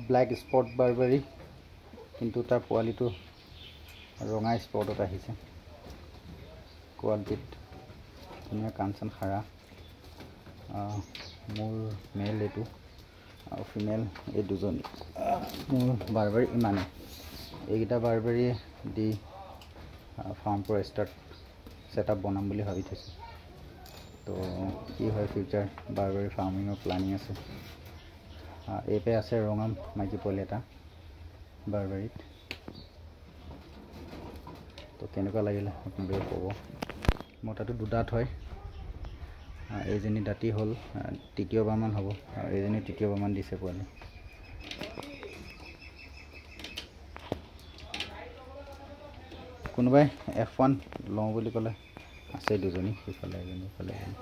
Black spot বাৰবেৰী, কিন্তু তাৰ পোৱালিটো ৰঙা স্পটত আহিছে। কোৱালিটিত ধুনীয়া কাঞ্চন খাৰা। মোৰ মেল এইটো আৰু ফিমেল এই দুজনী। মোৰ বাৰবেৰী ইমানেই। এইকেইটা বাৰবেৰীয়ে দি ফাৰ্ম পৰা ছেটআপ বনাম বুলি ভাবি থৈছোঁ। তো কি হয় ফিউচাৰ বাৰবেৰী ফাৰ্মিঙৰ প্লানিং আছে। এইপে আছে ৰঙা মাইকী পোৱালি এটা বাৰবেৰীত। তো কেনেকুৱা লাগিলে আপোনালোকে ক'ব। মতাটো দুদাঁত হয়। এইজনী দাঁতি হ'ল তৃতীয়বাৰমান হ'ব আৰু এইজনী তৃতীয়বাৰমান দিছে পোৱালি। কোনোবাই F1 লওঁ বুলি ক'লে আছে দুজনী, সিফালে এজনী, ইফালে এজনী।